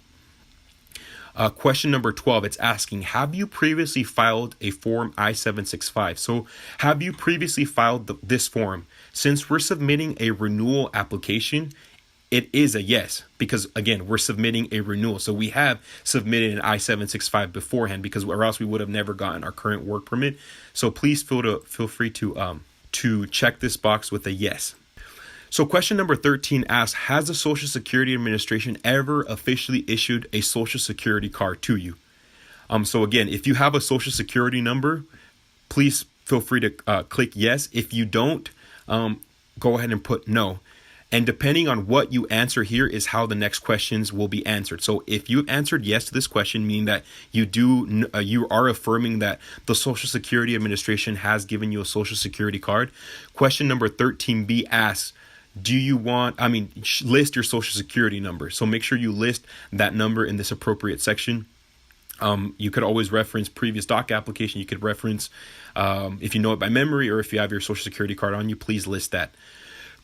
Question number 12, it's asking, have you previously filed a form I-765? So have you previously filed this form? Since we're submitting a renewal application, it is a yes, because again, we're submitting a renewal. So we have submitted an I-765 beforehand, or else we would have never gotten our current work permit. So please feel free to check this box with a yes. So question number 13 asks, has the Social Security Administration ever officially issued a Social Security card to you? So again, if you have a Social Security number, please feel free to click yes. If you don't, go ahead and put no. And depending on what you answer here is how the next questions will be answered. So if you answered yes to this question, meaning that you are affirming that the Social Security Administration has given you a Social Security card. Question number 13B asks, list your Social Security number. So make sure you list that number in this appropriate section. You could always reference previous DACA application. You could reference, if you know it by memory, or if you have your Social Security card on you, please list that.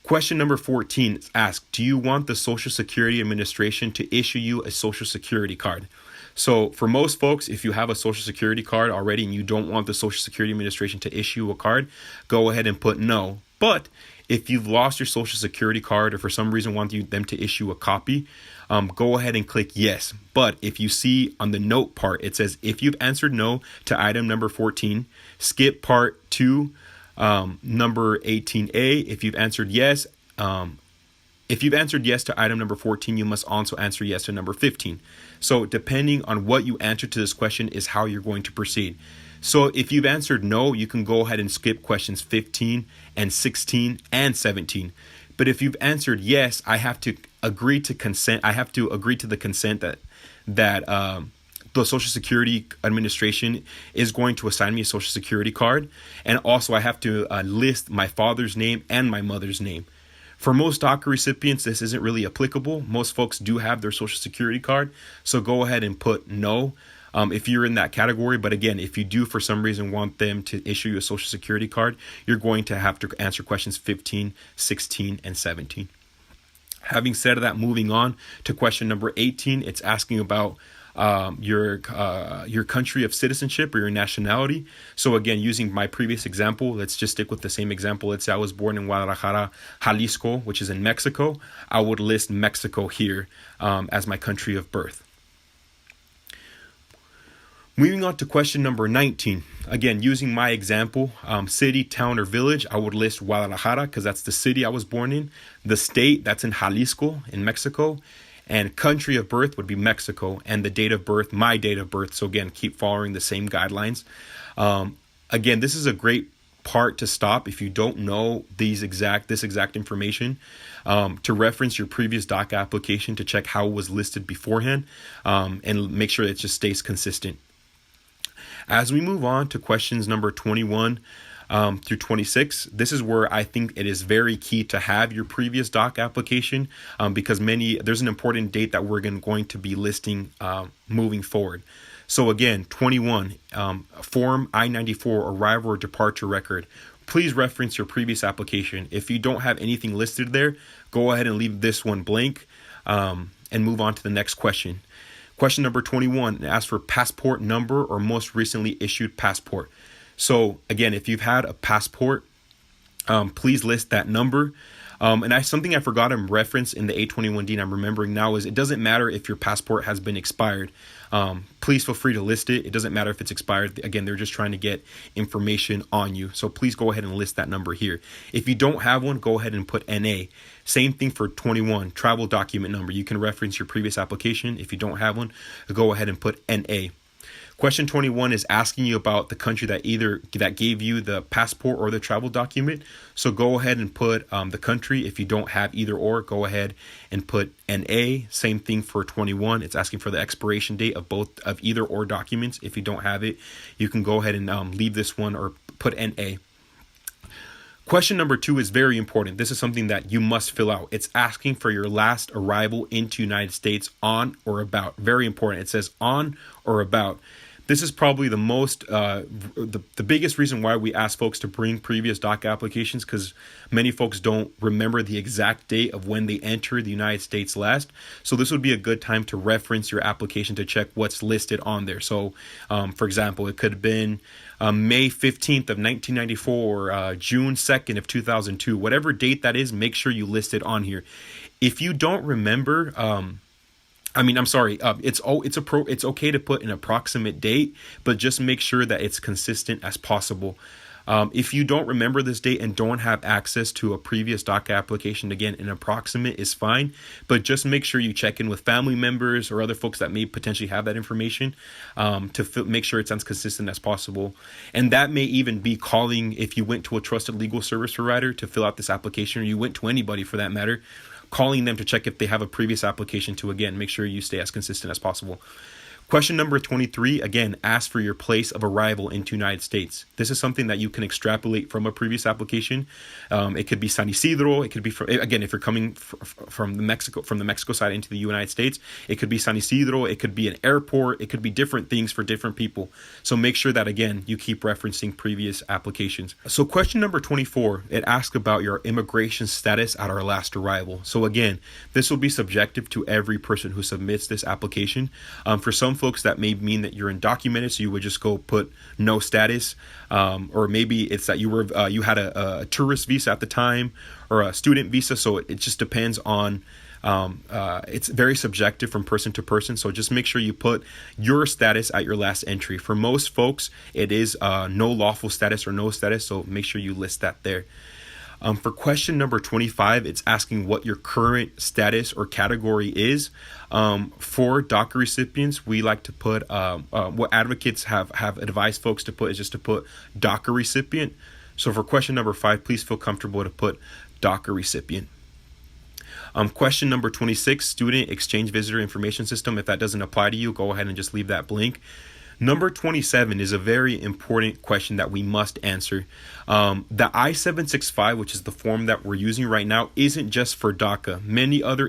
Question number 14 asks, do you want the Social Security Administration to issue you a Social Security card? So for most folks, if you have a Social Security card already and you don't want the Social Security Administration to issue a card, go ahead and put no. But if you've lost your Social Security card or for some reason want them to issue a copy, go ahead and click yes. But if you see on the note part, it says if you've answered no to item number 14, skip part 2, number 18A. If you've answered yes to item number 14, you must also answer yes to number 15. So depending on what you answer to this question is how you're going to proceed. So if you've answered no, you can go ahead and skip questions 15 and 16 and 17. But if you've answered yes, I have to agree to consent. I have to agree to the consent that the Social Security Administration is going to assign me a Social Security card. And also I have to list my father's name and my mother's name. For most DACA recipients, this isn't really applicable. Most folks do have their Social Security card. So go ahead and put no if you're in that category. But again, if you do for some reason want them to issue you a Social Security card, you're going to have to answer questions 15, 16, and 17. Having said that, moving on to question number 18, it's asking about your country of citizenship or your nationality. So again, using my previous example, let's just stick with the same example. Let's say I was born in Guadalajara, Jalisco, which is in Mexico. I would list Mexico here as my country of birth. Moving on to question number 19. Again, using my example, city, town, or village, I would list Guadalajara because that's the city I was born in. The state, that's in Jalisco in Mexico. And country of birth would be Mexico, and the date of birth, my date of birth. So again, keep following the same guidelines. Again, this is a great part to stop if you don't know this exact information, to reference your previous DACA application to check how it was listed beforehand, and make sure that it just stays consistent. As we move on to questions number 21 through 26, this is where I think it is very key to have your previous DACA application, because there's an important date that we're going to be listing moving forward. So again, 21, Form I-94 arrival or departure record. Please reference your previous application. If you don't have anything listed there, go ahead and leave this one blank, and move on to the next question. Question number 21 asks for passport number or most recently issued passport. So again, if you've had a passport, please list that number. And something I forgot to reference in the 821D and I'm remembering now is it doesn't matter if your passport has been expired. Please feel free to list it. It doesn't matter if it's expired. Again, they're just trying to get information on you. So please go ahead and list that number here. If you don't have one, go ahead and put NA. Same thing for 21, travel document number. You can reference your previous application. If you don't have one, go ahead and put NA. Question 21 is asking you about the country that gave you the passport or the travel document. So go ahead and put the country. If you don't have either or, go ahead and put NA. Same thing for 21. It's asking for the expiration date of either or documents. If you don't have it, you can go ahead and leave this one or put NA. Question number 2 is very important. This is something that you must fill out. It's asking for your last arrival into United States on or about. Very important. It says on or about. This is probably the biggest reason why we ask folks to bring previous DACA applications, because many folks don't remember the exact date of when they entered the United States last. So this would be a good time to reference your application to check what's listed on there. So, for example, it could have been May 15th of 1994, or June 2nd of 2002, whatever date that is, make sure you list it on here. If you don't remember, it's okay to put an approximate date, but just make sure that it's consistent as possible. If you don't remember this date and don't have access to a previous DACA application, again, an approximate is fine, but just make sure you check in with family members or other folks that may potentially have that information, to make sure it's as consistent as possible. And that may even be calling, if you went to a trusted legal service provider to fill out this application, or you went to anybody for that matter, calling them to check if they have a previous application to, again, make sure you stay as consistent as possible. Question number 23, again, ask for your place of arrival into United States. This is something that you can extrapolate from a previous application. It could be San Isidro. It could be, if you're coming from the Mexico side into the United States, it could be San Isidro. It could be an airport. It could be different things for different people. So make sure that, again, you keep referencing previous applications. So question number 24, it asks about your immigration status at our last arrival. So again, this will be subjective to every person who submits this application. For some folks, that may mean that you're undocumented, so you would just go put no status, or maybe it's that you had a tourist visa at the time, or a student visa. So it just depends on, it's very subjective from person to person. So just make sure you put your status at your last entry. For most folks, it is no lawful status or no status, so make sure you list that there. For question number 25, it's asking what your current status or category is. For DACA recipients, we like to put, what advocates have advised folks to put is just to put DACA recipient. So for question number 5, please feel comfortable to put DACA recipient. Question number 26, student exchange visitor information system. If that doesn't apply to you, go ahead and just leave that blank. Number 27 is a very important question that we must answer. The I-765, which is the form that we're using right now, isn't just for DACA. Many other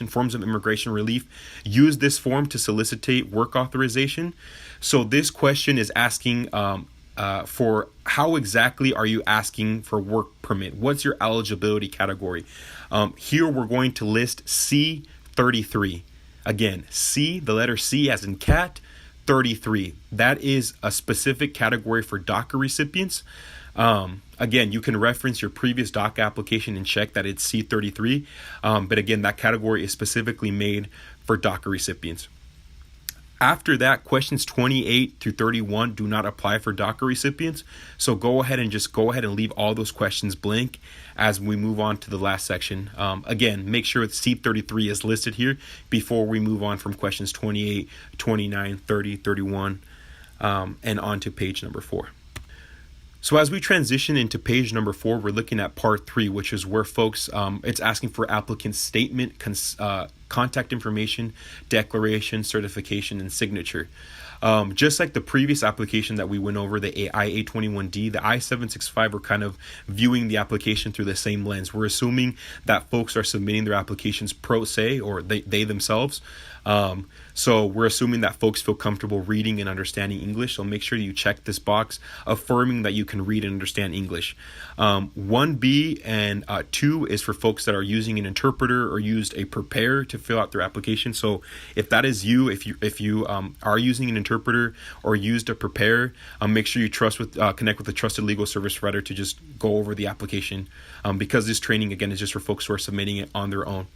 forms of immigration relief use this form to solicitate work authorization. So this question is asking for how exactly are you asking for work permit? What's your eligibility category? Here we're going to list C33. Again, C, the letter C as in cat, 33. That is a specific category for DACA recipients. Again, you can reference your previous DACA application and check that it's C33. But again, that category is specifically made for DACA recipients. After that, questions 28 through 31 do not apply for DACA recipients. So go ahead and leave all those questions blank as we move on to the last section. Again, make sure C33 is listed here before we move on from questions 28, 29, 30, 31, and on to page number 4. So as we transition into page number 4, we're looking at part 3, which is where folks, it's asking for applicant statement, contact information, declaration, certification, and signature. Just like the previous application that we went over, the I-821D, the I-765 are kind of viewing the application through the same lens. We're assuming that folks are submitting their applications pro se, or they themselves. So we're assuming that folks feel comfortable reading and understanding English. So make sure you check this box affirming that you can read and understand English. 1B and 2 is for folks that are using an interpreter or used a preparer to fill out their application. So if that is you, if you are using an interpreter or used a preparer, make sure you connect with a trusted legal service provider to just go over the application, because this training, again, is just for folks who are submitting it on their own.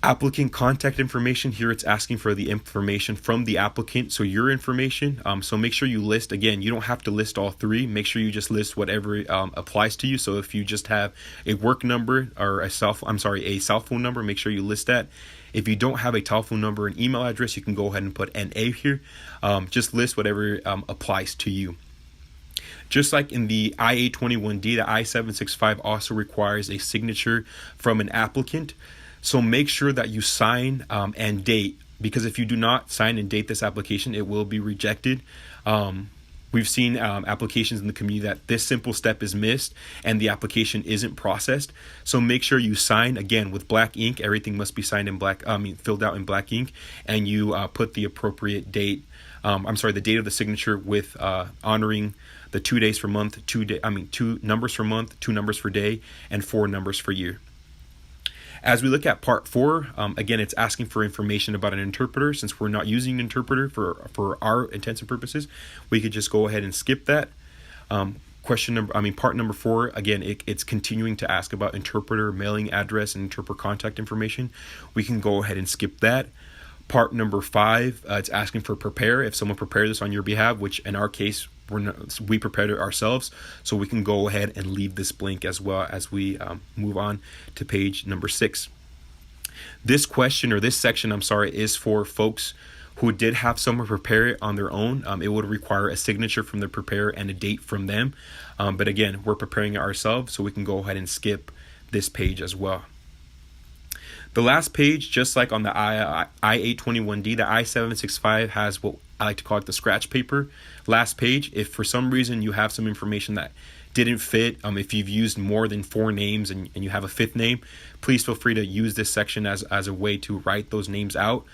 Applicant contact information. Here it's asking for the information from the applicant, so your information. So make sure you list, again, you don't have to list all 3. Make sure you just list whatever applies to you. So if you just have a work number or a cell phone number, make sure you list that. If you don't have a telephone number and email address, you can go ahead and put NA here. Just list whatever applies to you. Just like in the I-821D, the I-765 also requires a signature from an applicant. So make sure that you sign and date, because if you do not sign and date this application, it will be rejected. We've seen applications in the community that this simple step is missed and the application isn't processed. So make sure you sign, again, with black ink. Everything must be signed in filled out in black ink, and you put the appropriate date. The date of the signature with honoring the 2 days for month, 2 numbers for month, 2 numbers for day, and 4 numbers for year. As we look at part 4, again, it's asking for information about an interpreter. Since we're not using an interpreter for our intents and purposes, we could just go ahead and skip that. Part number 4, again, it's continuing to ask about interpreter, mailing address, and interpreter contact information. We can go ahead and skip that. Part number 5, it's asking for prepare. If someone prepared this on your behalf, which in our case, we prepared it ourselves, so we can go ahead and leave this blank as well as we move on to page number 6. This question, or this section, is for folks who did have someone prepare it on their own. It would require a signature from the preparer and a date from them. But again, we're preparing it ourselves, so we can go ahead and skip this page as well. The last page, just like on the I-821D, the I-765 has what I like to call it the scratch paper. Last page, if for some reason you have some information that didn't fit, if you've used more than 4 names and you have a 5th name, please feel free to use this section as a way to write those names out.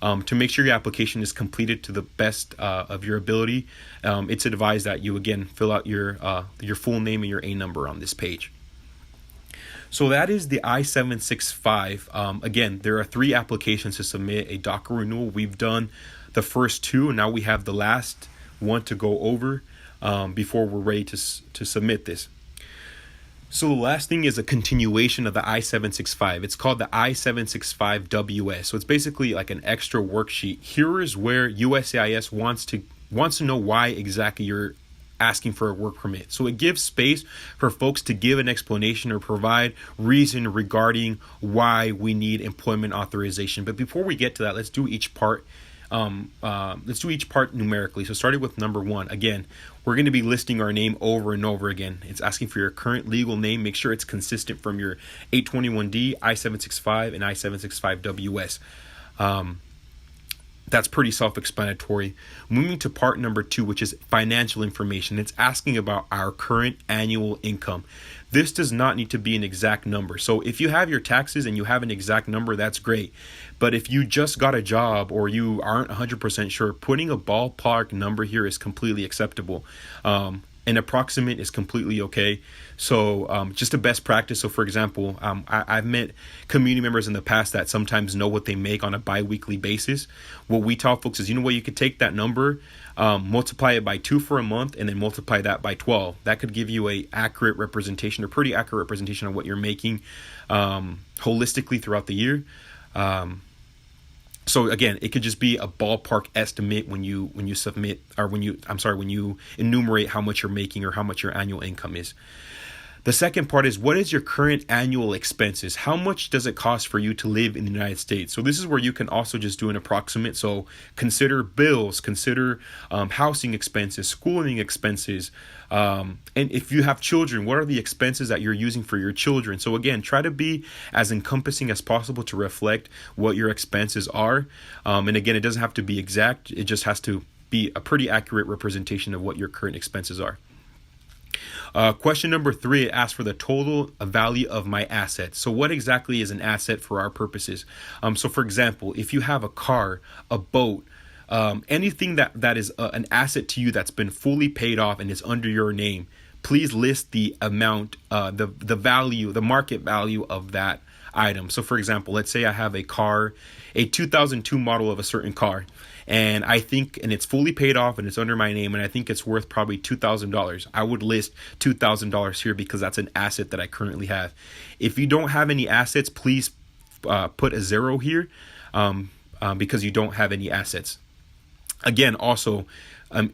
To make sure your application is completed to the best of your ability, it's advised that you, again, fill out your full name and your A number on this page. So that is the I-765. Again, there are 3 applications to submit a DACA renewal. We've done the first 2, and now we have the last one to go over before we're ready to submit this. So the last thing is a continuation of the I-765. It's called the I-765WS. So it's basically like an extra worksheet. Here is where USCIS wants to know why exactly you're asking for a work permit. So it gives space for folks to give an explanation or provide reason regarding why we need employment authorization. But before we get to that, let's do each part. Numerically. So starting with number 1, again, we're going to be listing our name over and over again. It's asking for your current legal name. Make sure it's consistent from your 821D, I-765, and I-765WS. That's pretty self-explanatory. Moving to part number 2, which is financial information. It's asking about our current annual income. This does not need to be an exact number. So if you have your taxes and you have an exact number, that's great. But if you just got a job or you aren't 100% sure, putting a ballpark number here is completely acceptable. An approximate is completely okay. So just a best practice. So for example, I've met community members in the past that sometimes know what they make on a bi-weekly basis. What we tell folks is, you know what, you could take that number, multiply it by 2 for a month, and then multiply that by 12. That could give you a accurate representation, or pretty accurate representation of what you're making holistically throughout the year. So again, it could just be a ballpark estimate when you submit, or when you enumerate how much you're making or how much your annual income is. The second part is, what is your current annual expenses? How much does it cost for you to live in the United States? So this is where you can also just do an approximate. So consider bills, consider housing expenses, schooling expenses. And if you have children, what are the expenses that you're using for your children? So again, try to be as encompassing as possible to reflect what your expenses are. And again, it doesn't have to be exact. It just has to be a pretty accurate representation of what your current expenses are. Question number 3, it asks for the total value of my assets. So what exactly is an asset for our purposes? So for example, if you have a car, a boat, anything that is an asset to you that's been fully paid off and is under your name, please list the amount, the value, the market value of that item. So for example, let's say I have a car, a 2002 model of a certain car, and it's fully paid off and it's under my name, and I think it's worth probably $2,000. I would list $2,000 here because that's an asset that I currently have. If you don't have any assets, please put a 0 here because you don't have any assets. Again, also,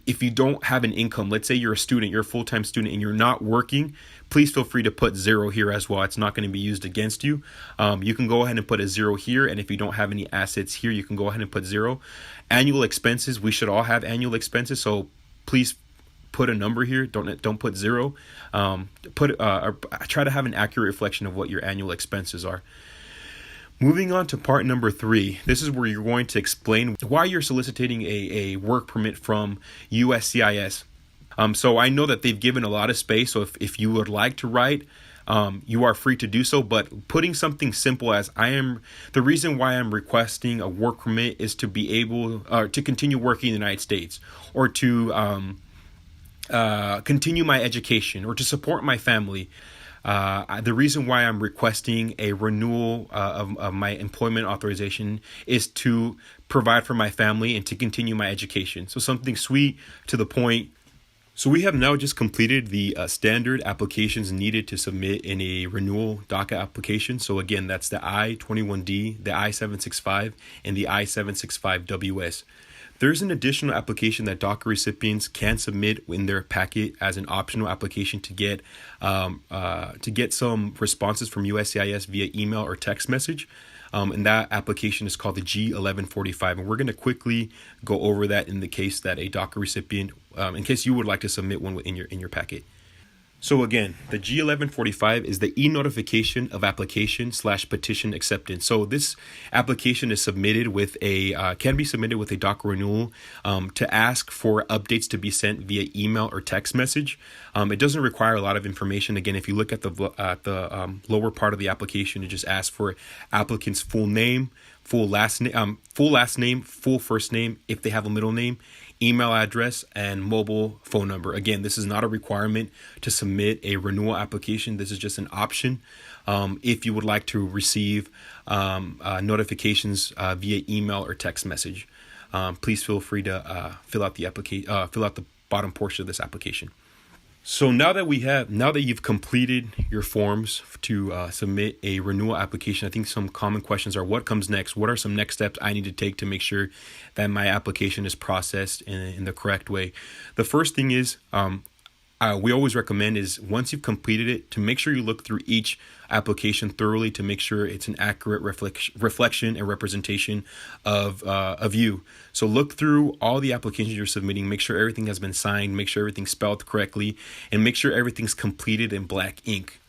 if you don't have an income, let's say you're a student, you're a full-time student and you're not working, please feel free to put 0 here as well. It's not going to be used against you. You can go ahead and put a 0 here. And if you don't have any assets here, you can go ahead and put 0. Annual expenses, we should all have annual expenses. So please put a number here. Don't put 0. Try to have an accurate reflection of what your annual expenses are. Moving on to part number 3, this is where you're going to explain why you're soliciting a work permit from USCIS. So I know that they've given a lot of space, so if you would like to write, you are free to do so, but putting something simple as the reason why I'm requesting a work permit is to be able to continue working in the United States, or to continue my education, or to support my family. The reason why I'm requesting a renewal of my employment authorization is to provide for my family and to continue my education. So something sweet, to the point. So we have now just completed the standard applications needed to submit in a renewal DACA application. So again, that's the I-21D, the I-765, and the I-765WS. There's an additional application that DACA recipients can submit in their packet as an optional application to get some responses from USCIS via email or text message. And that application is called the G1145. And we're going to quickly go over that in the case that a DACA recipient, in case you would like to submit one in your packet. So again, the G1145 is the e-notification of application/petition acceptance. So this application is submitted with can be submitted with a DACA renewal to ask for updates to be sent via email or text message. It doesn't require a lot of information. Again, if you look at the lower part of the application, it just asks for applicant's full name, full last name, full first name if they have a middle name, email address, and mobile phone number. Again, this is not a requirement to submit a renewal application. This is just an option if you would like to receive notifications via email or text message. Please feel free to fill out the bottom portion of this application. So now that you've completed your forms to submit a renewal application, I think some common questions are: what comes next? What are some next steps I need to take to make sure that my application is processed in the correct way? The first thing is, we always recommend is, once you've completed it, to make sure you look through each application thoroughly to make sure it's an accurate reflection and representation of you. So look through all the applications you're submitting, make sure everything has been signed, make sure everything's spelled correctly, and make sure everything's completed in black ink.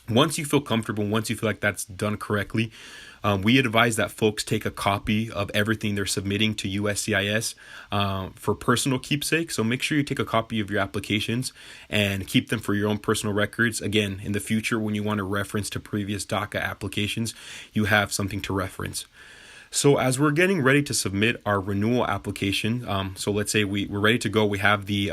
Once you feel comfortable, once you feel like that's done correctly, we advise that folks take a copy of everything they're submitting to USCIS for personal keepsake. So make sure you take a copy of your applications and keep them for your own personal records. Again, in the future, when you want to reference to previous DACA applications, you have something to reference. So as we're getting ready to submit our renewal application, so let's say we're ready to go. We have the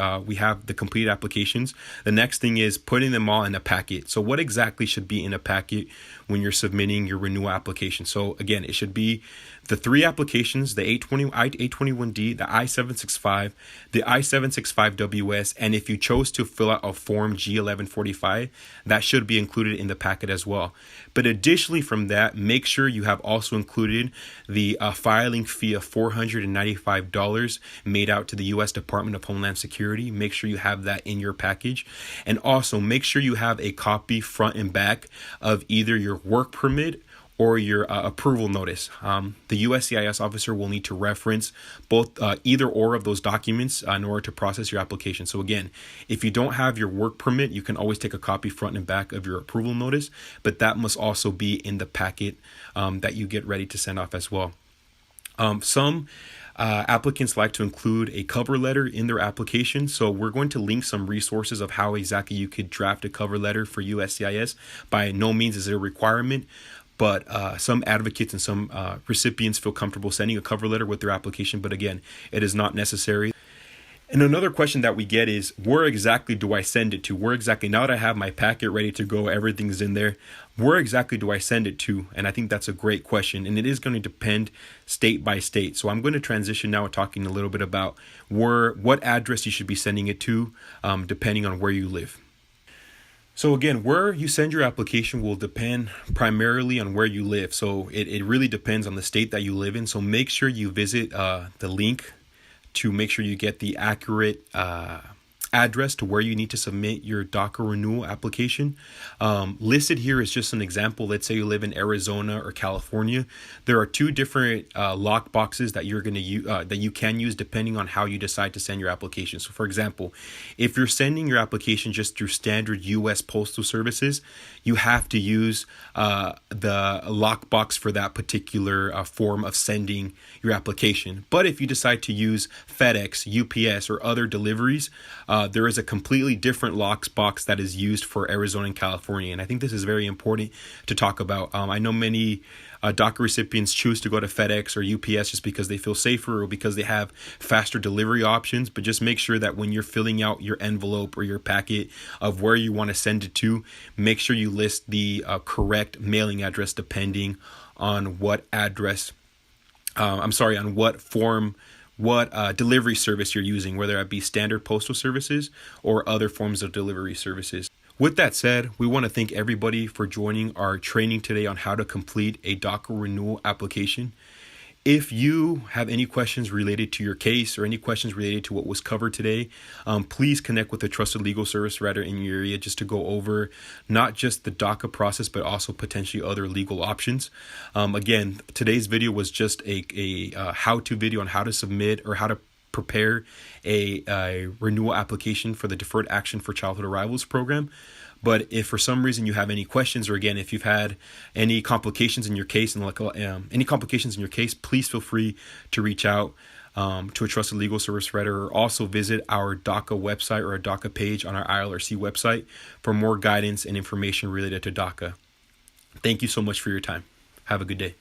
completed applications. The next thing is putting them all in a packet. So what exactly should be in a packet when you're submitting your renewal application? So again, it should be The three applications, the I-821D, the I-765, the I-765WS, and if you chose to fill out a form G1145, that should be included in the packet as well. But additionally from that, make sure you have also included the filing fee of $495 made out to the U.S. Department of Homeland Security. Make sure you have that in your package. And also make sure you have a copy front and back of either your work permit or your approval notice. The USCIS officer will need to reference both either or of those documents in order to process your application. So again, if you don't have your work permit, you can always take a copy front and back of your approval notice, but that must also be in the packet that you get ready to send off as well. Some applicants like to include a cover letter in their application. So we're going to link some resources of how exactly you could draft a cover letter for USCIS. By no means is it a requirement, but some advocates and some recipients feel comfortable sending a cover letter with their application. But again, it is not necessary. And another question that we get is, where exactly do I send it to? Where exactly, now that I have my packet ready to go, everything's in there, where exactly do I send it to? And I think that's a great question. And it is going to depend state by state. So I'm going to transition now to talking a little bit about what address you should be sending it to, depending on where you live. So again, where you send your application will depend primarily on where you live. So it really depends on the state that you live in. So make sure you visit the link to make sure you get the accurate address to where you need to submit your DACA renewal application. Listed here is just an example. Let's say you live in Arizona or California. There are two different lock boxes that you're going to use that you can use depending on how you decide to send your application. So for example, if you're sending your application just through standard U.S. Postal Services, you have to use the lockbox for that particular form of sending your application. But if you decide to use FedEx, UPS, or other deliveries, there is a completely different lockbox that is used for Arizona and California. And I think this is very important to talk about. I know many DACA recipients choose to go to FedEx or UPS just because they feel safer or because they have faster delivery options. But just make sure that when you're filling out your envelope or your packet of where you want to send it to, make sure you list the correct mailing address depending on what address, on what form, what delivery service you're using, whether it be standard postal services or other forms of delivery services. With that said, we want to thank everybody for joining our training today on how to complete a DACA renewal application. If you have any questions related to your case or any questions related to what was covered today, please connect with a trusted legal service provider in your area just to go over not just the DACA process, but also potentially other legal options. Again, today's video was just a how-to video on how to submit or how to prepare a renewal application for the Deferred Action for Childhood Arrivals program. But if for some reason you have any questions, or again, if you've had any complications in your case, please feel free to reach out to a trusted legal service provider, or also visit our DACA website or a DACA page on our ILRC website for more guidance and information related to DACA. Thank you so much for your time. Have a good day.